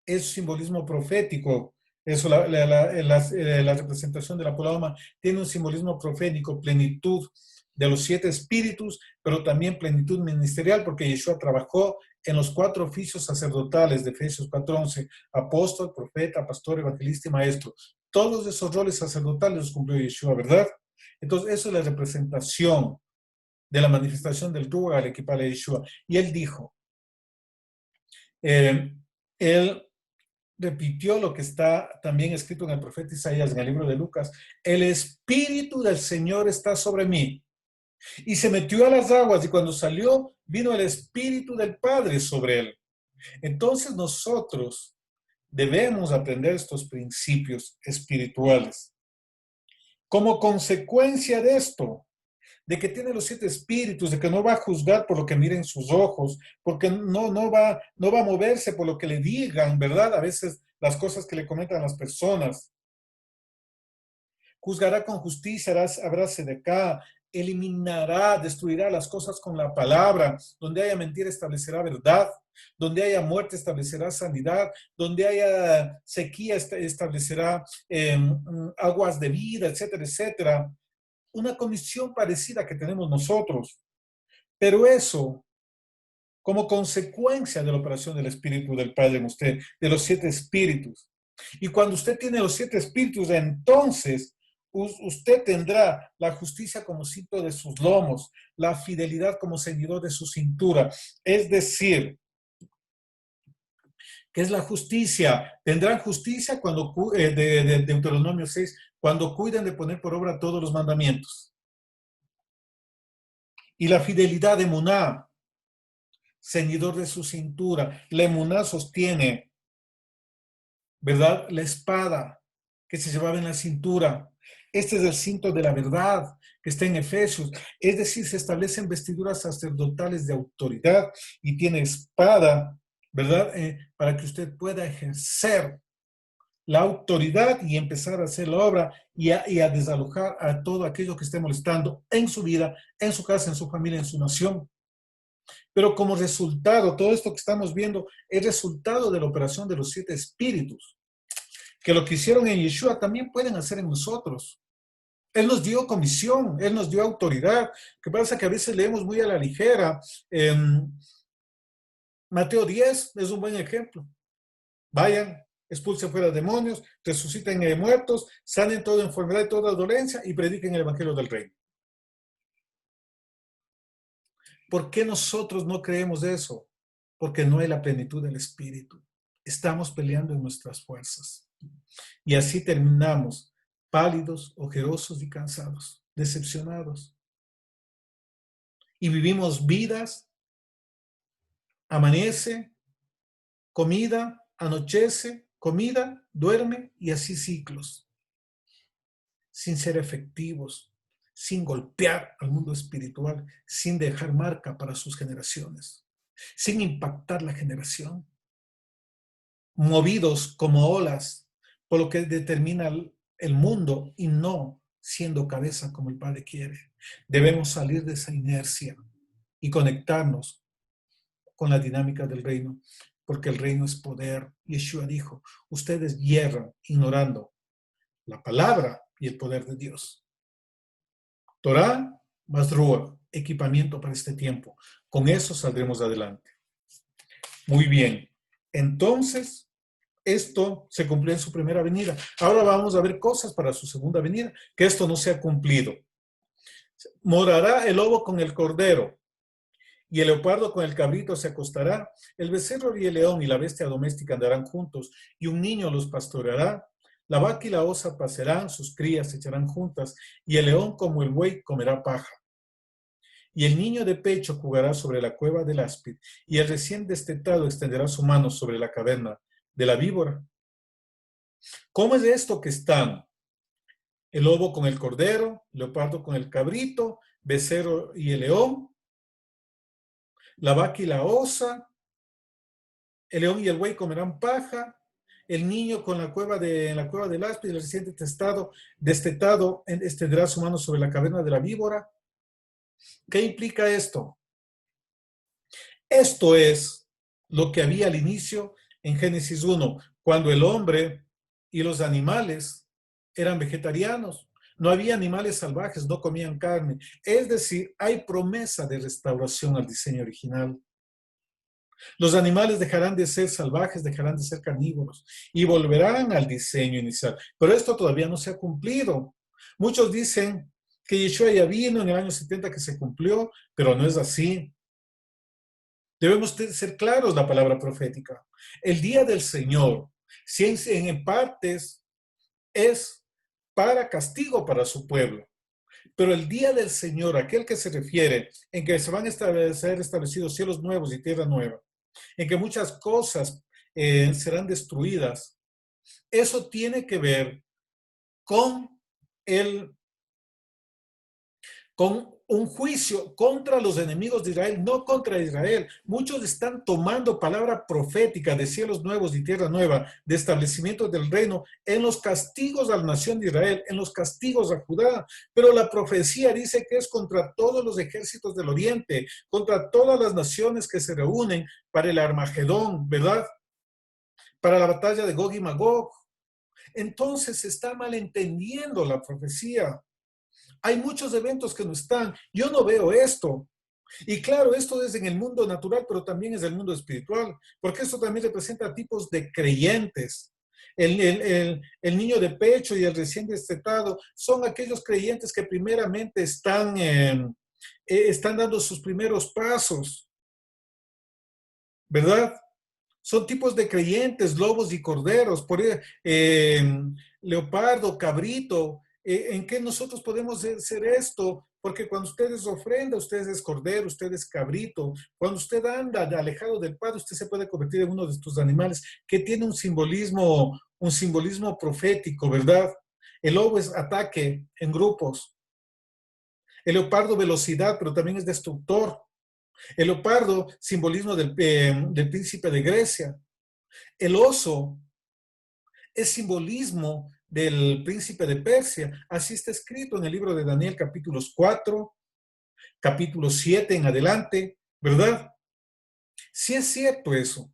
es simbolismo profético. Eso, la representación de la paloma tiene un simbolismo profético, plenitud de los 7 espíritus, pero también plenitud ministerial, porque Yeshua trabajó en los 4 oficios sacerdotales de Efesios 4:11, apóstol, profeta, pastor, evangelista y maestro. Todos esos roles sacerdotales los cumplió Yeshua, ¿verdad? Entonces, eso es la representación de la manifestación del Ruach al equipar a Yeshua. Y él dijo, él repitió lo que está también escrito en el profeta Isaías, en el libro de Lucas, el Espíritu del Señor está sobre mí. Y se metió a las aguas y cuando salió, vino el Espíritu del Padre sobre él. Entonces nosotros debemos aprender estos principios espirituales. Como consecuencia de esto, de que tiene los 7 espíritus, de que no va a juzgar por lo que miren sus ojos, porque no va a moverse por lo que le digan, ¿verdad? A veces las cosas que le comentan las personas. Juzgará con justicia, habrá sedecá, eliminará, destruirá las cosas con la palabra. Donde haya mentira establecerá verdad. Donde haya muerte establecerá sanidad. Donde haya sequía establecerá aguas de vida, etcétera, etcétera. Una comisión parecida que tenemos nosotros. Pero eso, como consecuencia de la operación del Espíritu del Padre en usted, de los 7 espíritus. Y cuando usted tiene los 7 espíritus, entonces usted tendrá la justicia como cinto de sus lomos, la fidelidad como ceñidor de su cintura. Es decir, ¿qué es la justicia? Tendrán justicia cuando, de Deuteronomio 6, cuando cuiden de poner por obra todos los mandamientos. Y la fidelidad de Muná, ceñidor de su cintura. La emuná sostiene, ¿verdad? La espada que se llevaba en la cintura. Este es el cinto de la verdad que está en Efesios. Es decir, se establecen vestiduras sacerdotales de autoridad y tiene espada, ¿verdad? Para que usted pueda ejercer la autoridad y empezar a hacer la obra y a desalojar a todo aquello que esté molestando en su vida, en su casa, en su familia, en su nación. Pero como resultado, todo esto que estamos viendo es resultado de la operación de los 7 espíritus, que lo que hicieron en Yeshua también pueden hacer en nosotros. Él nos dio comisión, Él nos dio autoridad. Que pasa que a veces leemos muy a la ligera. Mateo 10 es un buen ejemplo. Vayan, expulsen fuera demonios, resuciten muertos, sanen toda enfermedad y toda dolencia y prediquen el evangelio del reino. ¿Por qué nosotros no creemos eso? Porque no hay la plenitud del Espíritu. Estamos peleando en nuestras fuerzas. Y así terminamos pálidos, ojerosos y cansados, decepcionados. Y vivimos vidas, amanece, comida, anochece, comida, duerme y así ciclos, sin ser efectivos, sin golpear al mundo espiritual, sin dejar marca para sus generaciones, sin impactar la generación, movidos como olas por lo que determina el mundo y no siendo cabeza como el Padre quiere. Debemos salir de esa inercia y conectarnos con la dinámica del reino, porque el reino es poder. Yeshua dijo, ustedes hierran ignorando la palabra y el poder de Dios. Torah más Ruach, equipamiento para este tiempo. Con eso saldremos adelante. Muy bien. Entonces, esto se cumplió en su primera venida. Ahora vamos a ver cosas para su segunda venida, que esto no se ha cumplido. Morará el lobo con el cordero, y el leopardo con el cabrito se acostará. El becerro y el león y la bestia doméstica andarán juntos, y un niño los pastoreará. La vaca y la osa pasarán, sus crías se echarán juntas, y el león como el buey comerá paja. Y el niño de pecho jugará sobre la cueva del áspid, y el recién destetado extenderá su mano sobre la caverna de la víbora. ¿Cómo es esto que están el lobo con el cordero, el leopardo con el cabrito, becerro y el león, la vaca y la osa, el león y el buey comerán paja, el niño con en la cueva del áspid, el recién destetado extenderá su mano sobre la caverna de la víbora? ¿Qué implica esto? Esto es lo que había al inicio en Génesis 1, cuando el hombre y los animales eran vegetarianos. No había animales salvajes, no comían carne. Es decir, hay promesa de restauración al diseño original. Los animales dejarán de ser salvajes, dejarán de ser carnívoros y volverán al diseño inicial. Pero esto todavía no se ha cumplido. Muchos dicen que Yeshua ya vino en el año 70, que se cumplió, pero no es así. Debemos ser claros la palabra profética. El día del Señor, si en partes es para castigo para su pueblo, pero el día del Señor, aquel que se refiere en que se van a ser establecidos cielos nuevos y tierra nueva, en que muchas cosas serán destruidas, eso tiene que ver con con un juicio contra los enemigos de Israel, no contra Israel. Muchos están tomando palabra profética de cielos nuevos y tierra nueva, de establecimiento del reino, en los castigos a la nación de Israel, en los castigos a Judá. Pero la profecía dice que es contra todos los ejércitos del oriente, contra todas las naciones que se reúnen para el Armagedón, ¿verdad? Para la batalla de Gog y Magog. Entonces se está malentendiendo la profecía. Hay muchos eventos que no están. Yo no veo esto. Y claro, esto es en el mundo natural, pero también es el mundo espiritual, porque esto también representa tipos de creyentes. El niño de pecho y el recién destetado son aquellos creyentes que primeramente están dando sus primeros pasos, ¿verdad? Son tipos de creyentes, lobos y corderos, leopardo, cabrito. ¿En qué nosotros podemos hacer esto? Porque cuando usted es ofrenda, usted es cordero, usted es cabrito. Cuando usted anda alejado del Padre, usted se puede convertir en uno de estos animales que tiene un simbolismo profético, ¿verdad? El lobo es ataque en grupos. El leopardo, velocidad, pero también es destructor. El leopardo, simbolismo del príncipe de Grecia. El oso es simbolismo del príncipe de Persia. Así está escrito en el libro de Daniel, capítulos 4, capítulo 7 en adelante, ¿verdad? Sí es cierto eso,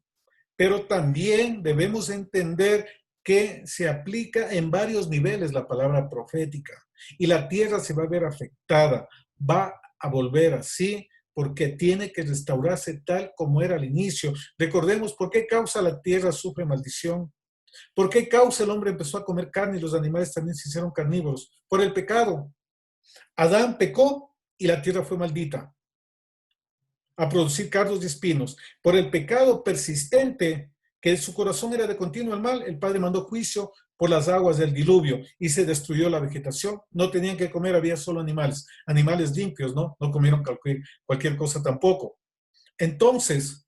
pero también debemos entender que se aplica en varios niveles la palabra profética y la tierra se va a ver afectada, va a volver así porque tiene que restaurarse tal como era al inicio. Recordemos por qué causa la tierra sufre maldición. ¿Por qué causa el hombre empezó a comer carne y los animales también se hicieron carnívoros? Por el pecado. Adán pecó y la tierra fue maldita a producir cardos y espinos. Por el pecado persistente, que su corazón era de continuo el mal, el Padre mandó juicio por las aguas del diluvio y se destruyó la vegetación. No tenían que comer, había solo animales limpios, ¿no? No comieron cualquier cosa tampoco. Entonces,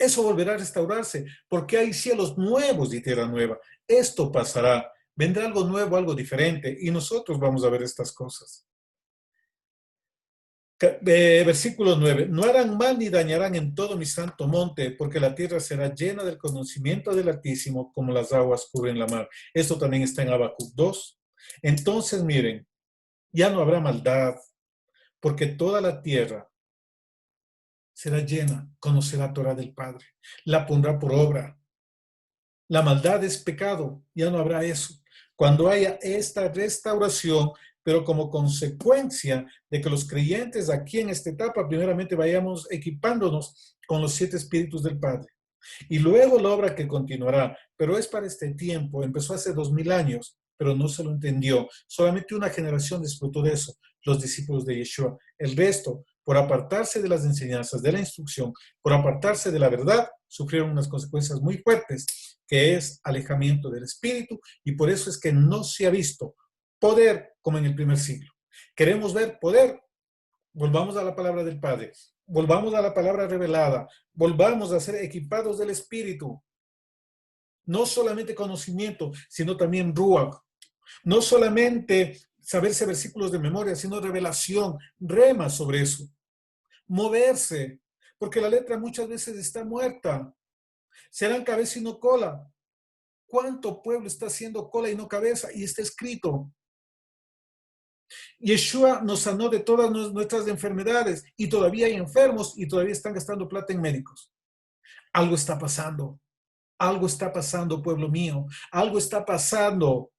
eso volverá a restaurarse, porque hay cielos nuevos y tierra nueva. Esto pasará, vendrá algo nuevo, algo diferente, y nosotros vamos a ver estas cosas. Versículo 9. No harán mal ni dañarán en todo mi santo monte, porque la tierra será llena del conocimiento del Altísimo, como las aguas cubren la mar. Esto también está en Habacuc 2. Entonces, miren, ya no habrá maldad, porque toda la tierra será llena, conocerá Torah del Padre, la pondrá por obra. La maldad es pecado, ya no habrá eso. Cuando haya esta restauración, pero como consecuencia de que los creyentes aquí en esta etapa, primeramente vayamos equipándonos con los 7 espíritus del Padre. Y luego la obra que continuará, pero es para este tiempo, empezó hace 2000 años, pero no se lo entendió. Solamente una generación disfrutó de eso, los discípulos de Yeshua. El resto, por apartarse de las enseñanzas, de la instrucción, por apartarse de la verdad, sufrieron unas consecuencias muy fuertes, que es alejamiento del espíritu, y por eso es que no se ha visto poder como en el primer siglo. Queremos ver poder, volvamos a la palabra del Padre, volvamos a la palabra revelada, volvamos a ser equipados del espíritu. No solamente conocimiento, sino también ruach. No solamente saberse versículos de memoria, sino revelación, rema sobre eso. Moverse, porque la letra muchas veces está muerta. Serán cabeza y no cola. ¿Cuánto pueblo está haciendo cola y no cabeza? Y está escrito. Yeshua nos sanó de todas nuestras enfermedades y todavía hay enfermos y todavía están gastando plata en médicos. Algo está pasando. Algo está pasando, pueblo mío. Algo está pasando,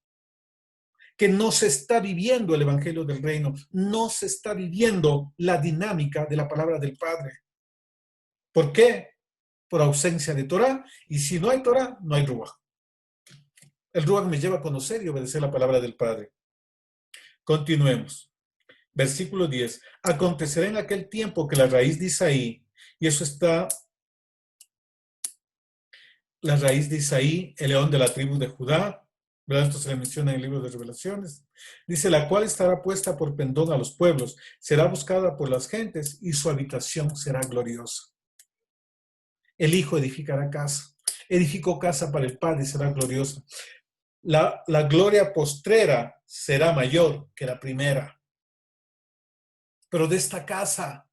que no se está viviendo el evangelio del reino. No se está viviendo la dinámica de la palabra del Padre. ¿Por qué? Por ausencia de Torah. Y si no hay Torah, no hay Ruach. El Ruach me lleva a conocer y obedecer la palabra del Padre. Continuemos. Versículo 10. Acontecerá en aquel tiempo que la raíz de Isaí, y eso está, la raíz de Isaí, el león de la tribu de Judá, ¿verdad? Esto se le menciona en el libro de Revelaciones. Dice, la cual estará puesta por pendón a los pueblos, será buscada por las gentes y su habitación será gloriosa. El Hijo edificará casa. Edificó casa para el Padre y será gloriosa. La gloria postrera será mayor que la primera. Pero de esta casa,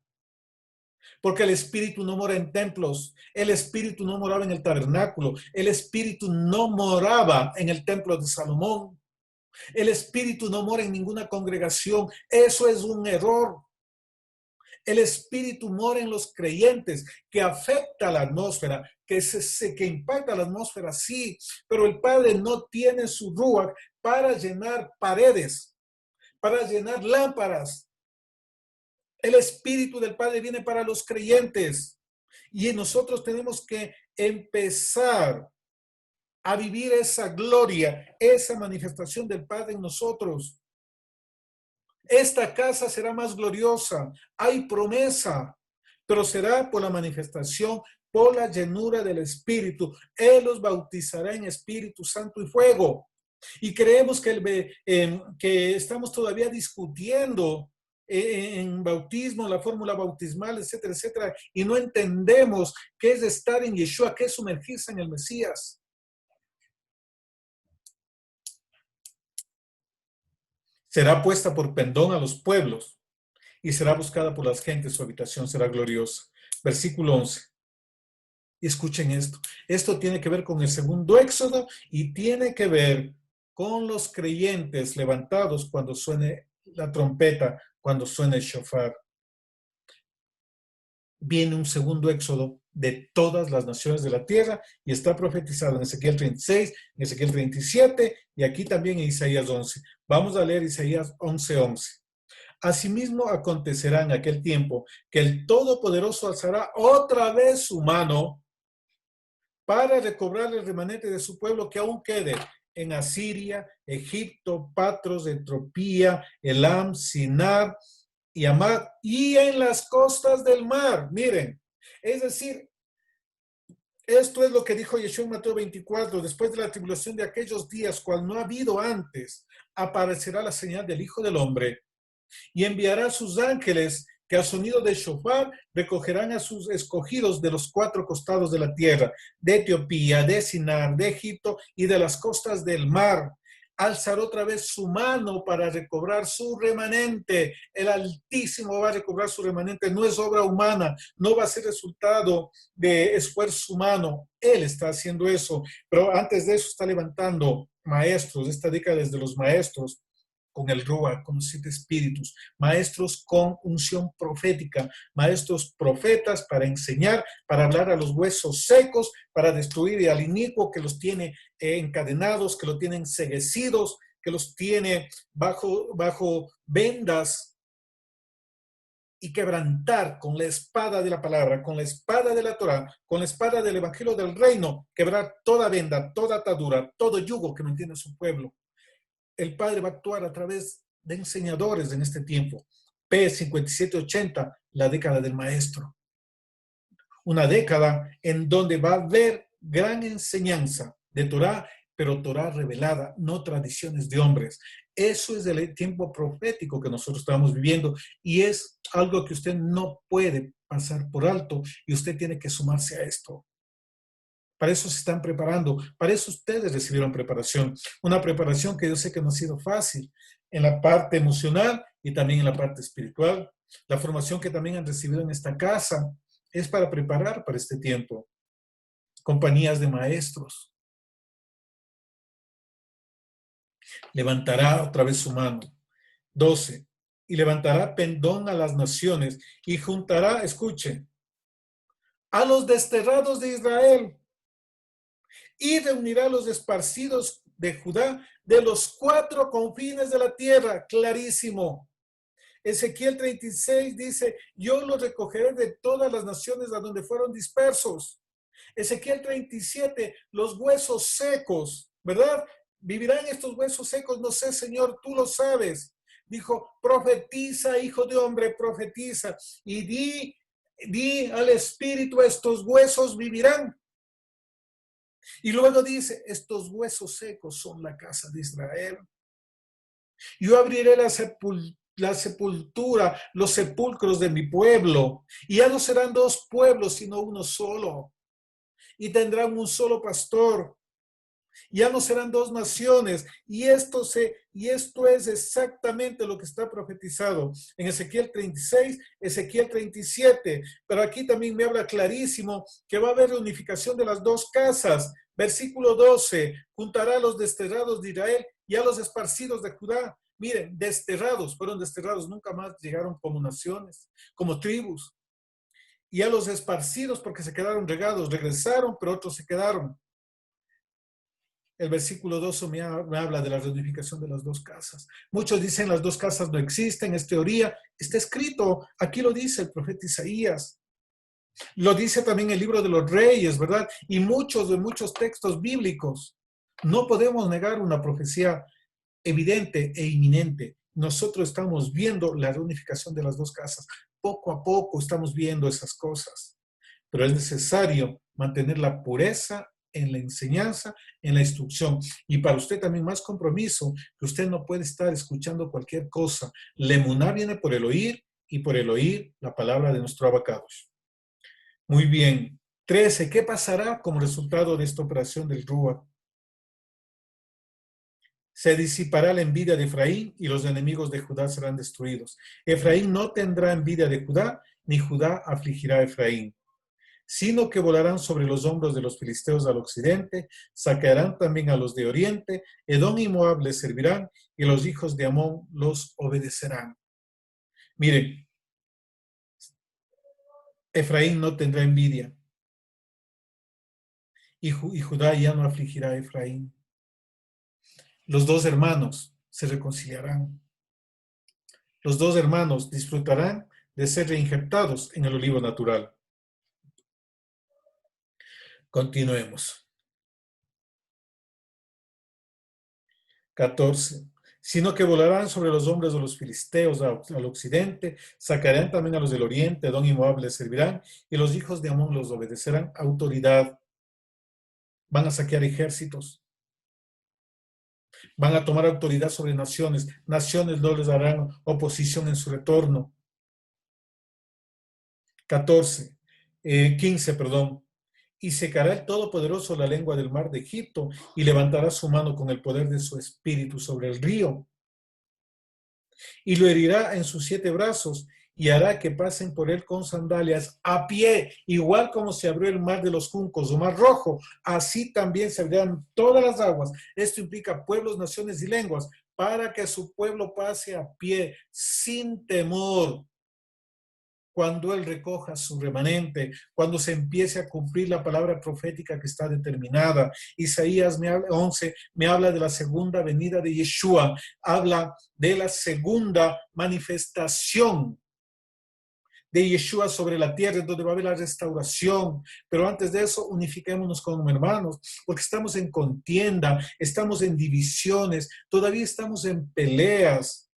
porque el Espíritu no mora en templos, el Espíritu no moraba en el tabernáculo, el Espíritu no moraba en el templo de Salomón, el Espíritu no mora en ninguna congregación. Eso es un error. El Espíritu mora en los creyentes, que afecta la atmósfera, que impacta la atmósfera, sí, pero el Padre no tiene su ruach para llenar paredes, para llenar lámparas. El Espíritu del Padre viene para los creyentes y nosotros tenemos que empezar a vivir esa gloria, esa manifestación del Padre en nosotros. Esta casa será más gloriosa. Hay promesa, pero será por la manifestación, por la llenura del Espíritu. Él los bautizará en Espíritu Santo y fuego. Y creemos que estamos todavía discutiendo en bautismo, la fórmula bautismal, etcétera, etcétera, y no entendemos qué es estar en Yeshua, qué es sumergirse en el Mesías. Será puesta por pendón a los pueblos y será buscada por las gentes, su habitación será gloriosa. Versículo 11. Escuchen esto. Esto tiene que ver con el segundo éxodo y tiene que ver con los creyentes levantados cuando suene la trompeta, cuando suene el shofar. Viene un segundo éxodo de todas las naciones de la tierra y está profetizado en Ezequiel 36, en Ezequiel 37 y aquí también en Isaías 11. Vamos a leer Isaías 11:11. Asimismo acontecerá en aquel tiempo que el Todopoderoso alzará otra vez su mano para recobrar el remanente de su pueblo que aún quede en Asiria, Egipto, Patros, Etiopía, Elam, Sinar y Amad, y en las costas del mar. Miren, es decir, esto es lo que dijo Yeshua en Mateo 24, después de la tribulación de aquellos días, cual no ha habido antes, aparecerá la señal del Hijo del Hombre, y enviará a sus ángeles que al sonido de shofar recogerán a sus escogidos de los 4 costados de la tierra, de Etiopía, de Sinar, de Egipto y de las costas del mar. alzará otra vez su mano para recobrar su remanente. El Altísimo va a recobrar su remanente. No es obra humana, no va a ser resultado de esfuerzo humano. Él está haciendo eso, pero antes de eso está levantando maestros. Esta década es de los maestros con el Rúa, con los 7 espíritus, maestros con unción profética, maestros profetas para enseñar, para hablar a los huesos secos, para destruir al inicuo que los tiene encadenados, que los tienen enceguecidos, que los tiene bajo vendas, y quebrantar con la espada de la palabra, con la espada de la Torah, con la espada del evangelio del reino, quebrar toda venda, toda atadura, todo yugo que mantiene a su pueblo. El Padre va a actuar a través de enseñadores en este tiempo. P5780, la década del maestro. Una década en donde va a haber gran enseñanza de Torah, pero Torah revelada, no tradiciones de hombres. Eso es el tiempo profético que nosotros estamos viviendo y es algo que usted no puede pasar por alto y usted tiene que sumarse a esto. Para eso se están preparando, para eso ustedes recibieron preparación. Una preparación que yo sé que no ha sido fácil en la parte emocional y también en la parte espiritual. La formación que también han recibido en esta casa es para preparar para este tiempo. Compañías de maestros. Levantará otra vez su mano. 12. Y levantará pendón a las naciones y juntará, escuchen, a los desterrados de Israel y reunirá a los esparcidos de Judá de los 4 confines de la tierra. Clarísimo. Ezequiel 36 dice, yo los recogeré de todas las naciones a donde fueron dispersos. Ezequiel 37, los huesos secos, ¿verdad? ¿Vivirán estos huesos secos? No sé, Señor, tú lo sabes. Dijo, profetiza, hijo de hombre, profetiza. Y di al Espíritu, estos huesos vivirán. Y luego dice, estos huesos secos son la casa de Israel. Yo abriré la sepultura, los sepulcros de mi pueblo. Y ya no serán 2 pueblos, sino uno solo. Y tendrán un solo pastor. Ya no serán 2 naciones. Y esto es exactamente lo que está profetizado en Ezequiel 36, Ezequiel 37. Pero aquí también me habla clarísimo que va a haber reunificación de las 2 casas. Versículo 12, juntará a los desterrados de Israel y a los esparcidos de Judá. Miren, desterrados, fueron desterrados, nunca más llegaron como naciones, como tribus. Y a los esparcidos porque se quedaron regados, regresaron, pero otros se quedaron. El versículo 12 me habla de la reunificación de las 2 casas. Muchos dicen las 2 casas no existen, es teoría. Está escrito, aquí lo dice el profeta Isaías. Lo dice también el libro de los Reyes, ¿verdad? Y muchos textos bíblicos. No podemos negar una profecía evidente e inminente. Nosotros estamos viendo la reunificación de las 2 casas. Poco a poco estamos viendo esas cosas. Pero es necesario mantener la pureza en la enseñanza, en la instrucción. Y para usted también más compromiso, que usted no puede estar escuchando cualquier cosa. La emuná viene por el oír y por el oír la palabra de nuestro abacados. Muy bien. 13. ¿Qué pasará como resultado de esta operación del Rúa? Se disipará la envidia de Efraín y los enemigos de Judá serán destruidos. Efraín no tendrá envidia de Judá, ni Judá afligirá a Efraín, sino que volarán sobre los hombros de los filisteos al occidente, saquearán también a los de oriente, Edom y Moab les servirán, y los hijos de Amón los obedecerán. Miren, Efraín no tendrá envidia, y Judá ya no afligirá a Efraín. Los 2 hermanos se reconciliarán. Los 2 hermanos disfrutarán de ser reinjertados en el olivo natural. Continuemos. 14. Sino que volarán sobre los hombres de los filisteos al occidente, sacarán también a los del oriente, Edom y Moab les servirán, y los hijos de Amón los obedecerán. Autoridad. Van a saquear ejércitos. Van a tomar autoridad sobre naciones. Naciones no les darán oposición en su retorno. 15, Y secará el Todopoderoso la lengua del mar de Egipto y levantará su mano con el poder de su espíritu sobre el río y lo herirá en sus 7 brazos y hará que pasen por él con sandalias a pie, igual como se abrió el mar de los juncos o mar rojo, así también se abrirán todas las aguas. Esto implica pueblos, naciones y lenguas, para que su pueblo pase a pie sin temor cuando Él recoja su remanente, cuando se empiece a cumplir la palabra profética que está determinada. Isaías 11 me habla de la segunda venida de Yeshua, habla de la segunda manifestación de Yeshua sobre la tierra, donde va a haber la restauración. Pero antes de eso, unifiquémonos como hermanos, porque estamos en contienda, estamos en divisiones, todavía estamos en peleas.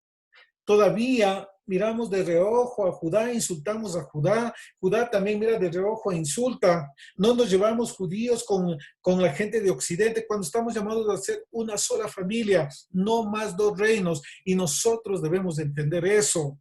Todavía miramos de reojo a Judá, insultamos a Judá, Judá también mira de reojo e insulta. No nos llevamos judíos con la gente de Occidente cuando estamos llamados a ser una sola familia, no más dos reinos, y nosotros debemos entender eso.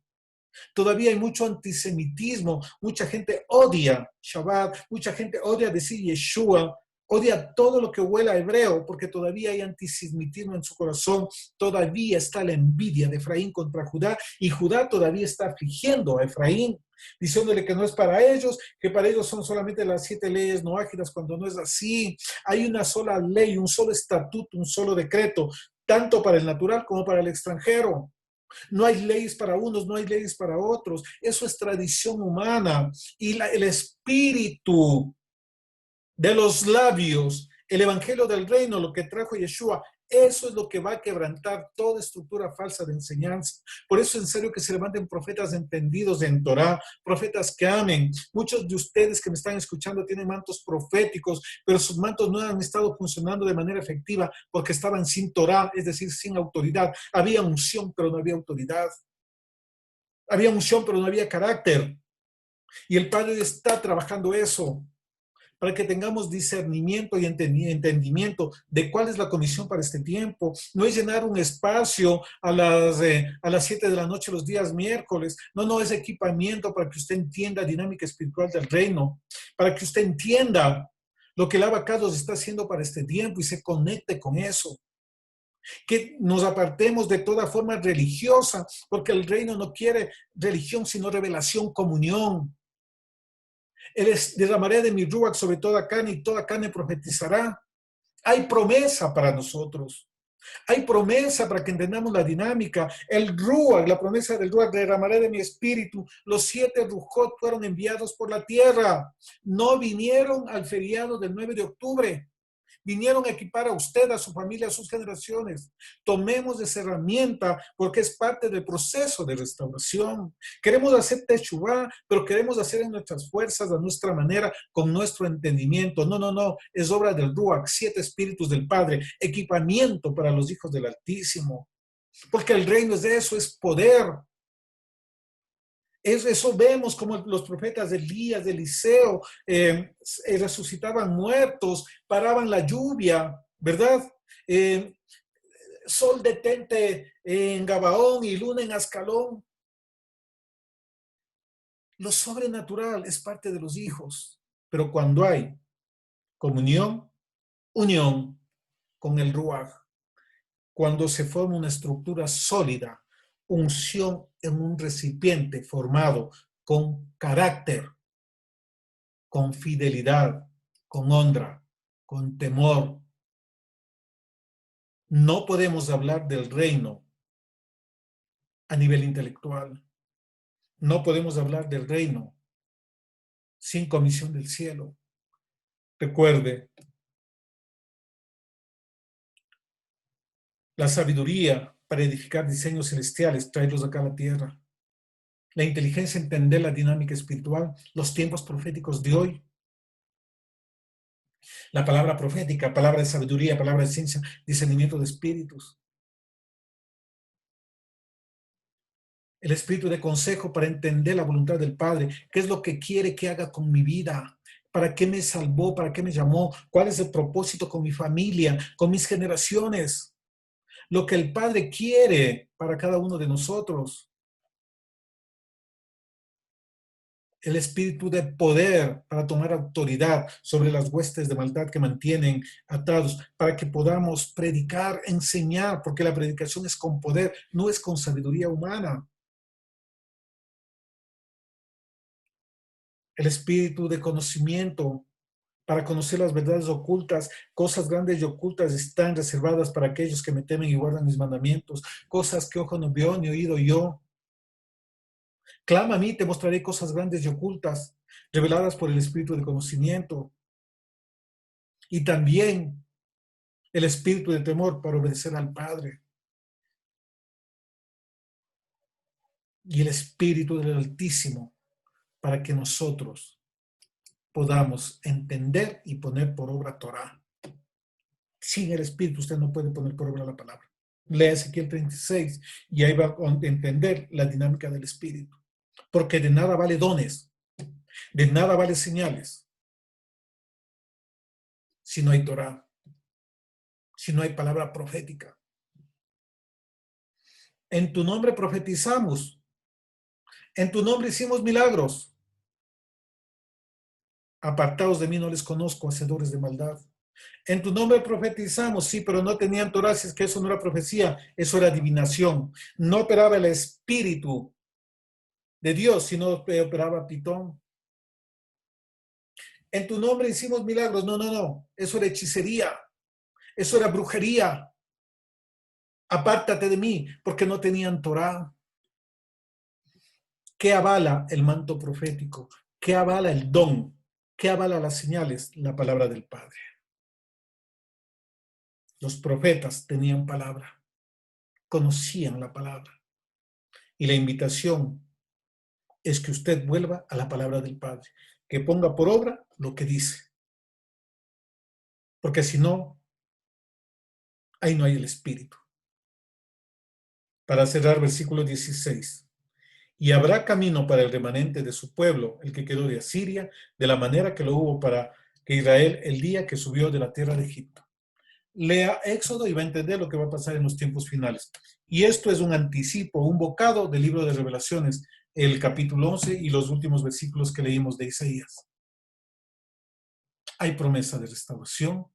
Todavía hay mucho antisemitismo, mucha gente odia Shabbat, mucha gente odia decir Yeshua, odia todo lo que huela a hebreo, porque todavía hay antisemitismo en su corazón, todavía está la envidia de Efraín contra Judá, y Judá todavía está afligiendo a Efraín, diciéndole que no es para ellos, que para ellos son solamente las 7 leyes noágidas, cuando no es así. Hay una sola ley, un solo estatuto, un solo decreto, tanto para el natural como para el extranjero. No hay leyes para unos, no hay leyes para otros. Eso es tradición humana. Y el espíritu de los labios, el evangelio del reino, lo que trajo Yeshua, eso es lo que va a quebrantar toda estructura falsa de enseñanza. Por eso, en serio, que se levanten profetas entendidos en Torah, profetas que amen. Muchos de ustedes que me están escuchando tienen mantos proféticos, pero sus mantos no han estado funcionando de manera efectiva porque estaban sin Torah, es decir, sin autoridad. Había unción, pero no había autoridad. Había unción, pero no había carácter. Y el Padre está trabajando eso, para que tengamos discernimiento y entendimiento de cuál es la comisión para este tiempo. No es llenar un espacio a las 7 de la noche los días miércoles. No, no, es equipamiento para que usted entienda la dinámica espiritual del reino, para que usted entienda lo que el abacados está haciendo para este tiempo y se conecte con eso. Que nos apartemos de toda forma religiosa, porque el reino no quiere religión, sino revelación, comunión. Él derramaré de mi ruach sobre toda carne y toda carne profetizará. Hay promesa para nosotros. Hay promesa para que entendamos la dinámica. El ruach, la promesa del ruach, derramaré de mi espíritu. Los 7 rujot fueron enviados por la tierra. No vinieron al feriado del 9 de octubre. Vinieron a equipar a usted, a su familia, a sus generaciones. Tomemos esa herramienta porque es parte del proceso de restauración. Queremos hacer Teshuvah, pero queremos hacer en nuestras fuerzas, a nuestra manera, con nuestro entendimiento. No, no, no. Es obra del Ruach, 7 espíritus del Padre, equipamiento para los hijos del Altísimo. Porque el reino es de eso, es poder. Eso vemos como los profetas de Elías, de Eliseo, resucitaban muertos, paraban la lluvia, ¿verdad? Eh, Sol detente en Gabaón y luna en Ascalón. Lo sobrenatural es parte de los hijos, pero cuando hay comunión, unión con el Ruach, cuando se forma una estructura sólida, unción en un recipiente formado con carácter, con fidelidad, con honra, con temor. No podemos hablar del reino a nivel intelectual. No podemos hablar del reino sin comisión del cielo. Recuerde, la sabiduría para edificar diseños celestiales, traerlos acá a la tierra. La inteligencia, entender la dinámica espiritual, los tiempos proféticos de hoy. La palabra profética, palabra de sabiduría, palabra de ciencia, discernimiento de espíritus. El espíritu de consejo para entender la voluntad del Padre. ¿Qué es lo que quiere que haga con mi vida? ¿Para qué me salvó? ¿Para qué me llamó? ¿Cuál es el propósito con mi familia, con mis generaciones? Lo que el Padre quiere para cada uno de nosotros. el espíritu de poder para tomar autoridad sobre las huestes de maldad que mantienen atados, para que podamos predicar, enseñar, porque la predicación es con poder, no es con sabiduría humana. El espíritu de conocimiento para conocer las verdades ocultas, cosas grandes y ocultas están reservadas para aquellos que me temen y guardan mis mandamientos, cosas que ojo no vio ni oído yo. Clama a mí, te mostraré cosas grandes y ocultas, reveladas por el espíritu de conocimiento. Y también el espíritu de temor para obedecer al Padre. Y el espíritu del Altísimo para que nosotros podamos entender y poner por obra Torah. Sin el espíritu usted no puede poner por obra la palabra. Lea Ezequiel 36 y ahí va a entender la dinámica del espíritu. Porque de nada vale dones, de nada vale señales, si no hay Torah, si no hay palabra profética. En tu nombre profetizamos, en tu nombre hicimos milagros. Apartados de mí, no les conozco, hacedores de maldad. En tu nombre profetizamos, sí, pero no tenían Torah, si es que eso no era profecía, eso era adivinación. No operaba el espíritu de Dios, sino operaba Pitón. En tu nombre hicimos milagros. No, no, no. Eso era hechicería. Eso era brujería. Apártate de mí, porque no tenían Torah. ¿Qué avala el manto profético? ¿Qué avala el don? ¿Qué avala las señales? La palabra del Padre. Los profetas tenían palabra, conocían la palabra. Y la invitación es que usted vuelva a la palabra del Padre, que ponga por obra lo que dice. Porque si no, ahí no hay el espíritu. Para cerrar, versículo 16. Y habrá camino para el remanente de su pueblo, el que quedó de Asiria, de la manera que lo hubo para que Israel el día que subió de la tierra de Egipto. Lea Éxodo y va a entender lo que va a pasar en los tiempos finales. Y esto es un anticipo, un bocado del libro de Revelaciones, el capítulo 11 y los últimos versículos que leímos de Isaías. Hay promesa de restauración,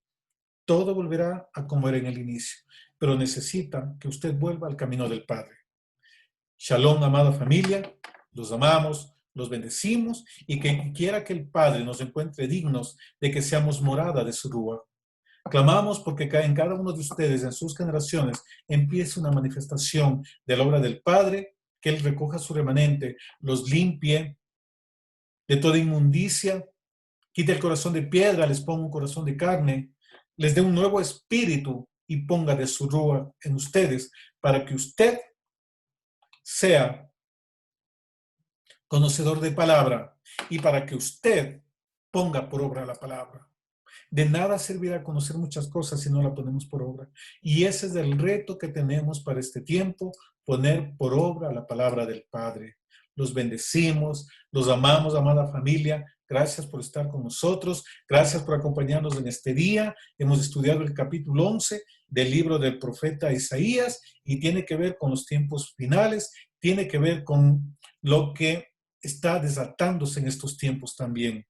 todo volverá a como era en el inicio, pero necesita que usted vuelva al camino del Padre. Shalom, amada familia, los amamos, los bendecimos y que quiera que el Padre nos encuentre dignos de que seamos morada de su Ruach. Clamamos porque en cada uno de ustedes, en sus generaciones, empiece una manifestación de la obra del Padre, que Él recoja su remanente, los limpie de toda inmundicia, quite el corazón de piedra, les ponga un corazón de carne, les dé un nuevo espíritu y ponga de su rúa en ustedes para que usted sea conocedor de palabra y para que usted ponga por obra la palabra. De nada servirá conocer muchas cosas si no la ponemos por obra. Y ese es el reto que tenemos para este tiempo, poner por obra la palabra del Padre. Los bendecimos, los amamos, amada familia. Gracias por estar con nosotros. Gracias por acompañarnos en este día. Hemos estudiado el capítulo 11 del libro del profeta Isaías y tiene que ver con los tiempos finales, tiene que ver con lo que está desatándose en estos tiempos también.